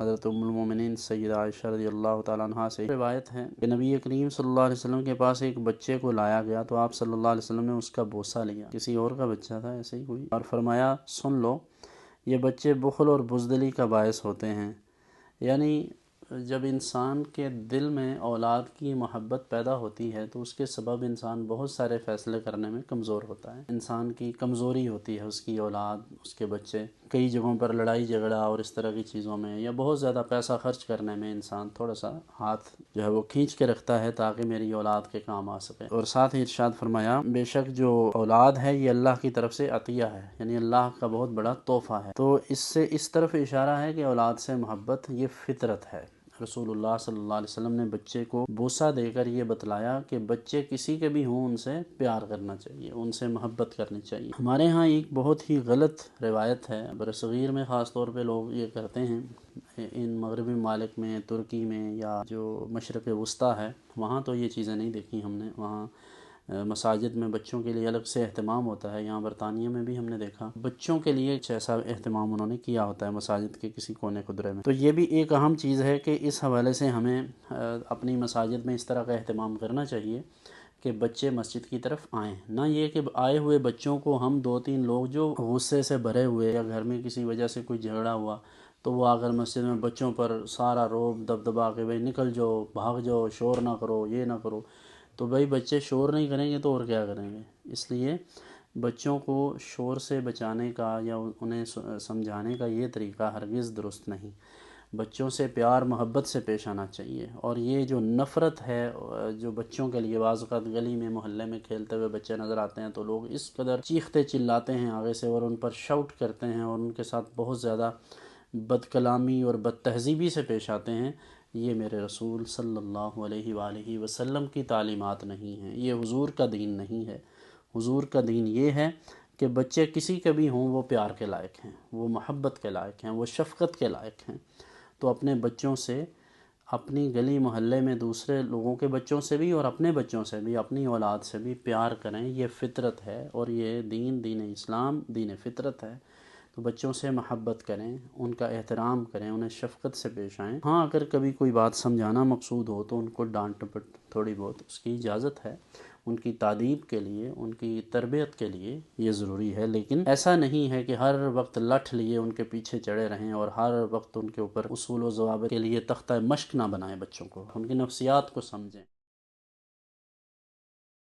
حضرت ام المومنین سیدہ عائشہ رضی اللہ تعالیٰ عنہ سے روایت ہے کہ نبی کریم صلی اللہ علیہ وسلم کے پاس ایک بچے کو لایا گیا تو آپ صلی اللہ علیہ وسلم نے اس کا بوسہ لیا، کسی اور کا بچہ تھا ایسے ہی کوئی، اور فرمایا سن لو یہ بچے بخل اور بزدلی کا باعث ہوتے ہیں، یعنی جب انسان کے دل میں اولاد کی محبت پیدا ہوتی ہے تو اس کے سبب انسان بہت سارے فیصلے کرنے میں کمزور ہوتا ہے، انسان کی کمزوری ہوتی ہے، اس کی اولاد، اس کے بچے، کئی جگہوں پر لڑائی جھگڑا اور اس طرح کی چیزوں میں یا بہت زیادہ پیسہ خرچ کرنے میں انسان تھوڑا سا ہاتھ جو ہے وہ کھینچ کے رکھتا ہے تاکہ میری اولاد کے کام آ سکے، اور ساتھ ہی ارشاد فرمایا بے شک جو اولاد ہے یہ اللہ کی طرف سے عطیہ ہے، یعنی اللہ کا بہت بڑا تحفہ ہے، تو اس سے اس طرف اشارہ ہے کہ اولاد سے محبت یہ فطرت ہے۔ رسول اللہ صلی اللہ علیہ وسلم نے بچے کو بوسہ دے کر یہ بتلایا کہ بچے کسی کے بھی ہوں ان سے پیار کرنا چاہیے، ان سے محبت کرنی چاہیے۔ ہمارے ہاں ایک بہت ہی غلط روایت ہے، برصغیر میں خاص طور پہ لوگ یہ کرتے ہیں، ان مغربی ممالک میں، ترکی میں یا جو مشرق وسطیٰ ہے وہاں تو یہ چیزیں نہیں دیکھی ہم نے، وہاں مساجد میں بچوں کے لیے الگ سے اہتمام ہوتا ہے، یہاں برطانیہ میں بھی ہم نے دیکھا بچوں کے لیے ایسا اہتمام انہوں نے کیا ہوتا ہے مساجد کے کسی کونے خدرے میں، تو یہ بھی ایک اہم چیز ہے کہ اس حوالے سے ہمیں اپنی مساجد میں اس طرح کا اہتمام کرنا چاہیے کہ بچے مسجد کی طرف آئیں، نہ یہ کہ آئے ہوئے بچوں کو ہم دو تین لوگ جو غصے سے بھرے ہوئے یا گھر میں کسی وجہ سے کوئی جھگڑا ہوا تو وہ آ کر مسجد میں بچوں پر سارا روب دبدبا کہ بھائی نکل جاؤ، بھاگ جاؤ، شور نہ کرو، یہ نہ کرو، تو بھائی بچے شور نہیں کریں گے تو اور کیا کریں گے؟ اس لیے بچوں کو شور سے بچانے کا یا انہیں سمجھانے کا یہ طریقہ ہرگز درست نہیں، بچوں سے پیار محبت سے پیش آنا چاہیے، اور یہ جو نفرت ہے جو بچوں کے لیے بعض اوقات گلی میں محلے میں کھیلتے ہوئے بچے نظر آتے ہیں تو لوگ اس قدر چیختے چلاتے ہیں آگے سے اور ان پر شاؤٹ کرتے ہیں اور ان کے ساتھ بہت زیادہ بد کلامی اور بد تہذیبی سے پیش آتے ہیں، یہ میرے رسول صلی اللہ علیہ وآلہ وسلم کی تعلیمات نہیں ہیں، یہ حضور کا دین نہیں ہے۔ حضور کا دین یہ ہے کہ بچے کسی کے بھی ہوں وہ پیار کے لائق ہیں، وہ محبت کے لائق ہیں، وہ شفقت کے لائق ہیں، تو اپنے بچوں سے، اپنی گلی محلے میں دوسرے لوگوں کے بچوں سے بھی اور اپنے بچوں سے بھی، اپنی اولاد سے بھی پیار کریں، یہ فطرت ہے، اور یہ دین اسلام دین فطرت ہے، تو بچوں سے محبت کریں، ان کا احترام کریں، انہیں شفقت سے پیش آئیں، ہاں اگر کبھی کوئی بات سمجھانا مقصود ہو تو ان کو ڈانٹ ڈپٹ تھوڑی بہت اس کی اجازت ہے، ان کی تعدیب کے لیے، ان کی تربیت کے لیے یہ ضروری ہے، لیکن ایسا نہیں ہے کہ ہر وقت لٹھ لیے ان کے پیچھے چڑھے رہیں اور ہر وقت ان کے اوپر اصول و ضوابط کے لیے تختہ مشق نہ بنائیں، بچوں کو ان کی نفسیات کو سمجھیں۔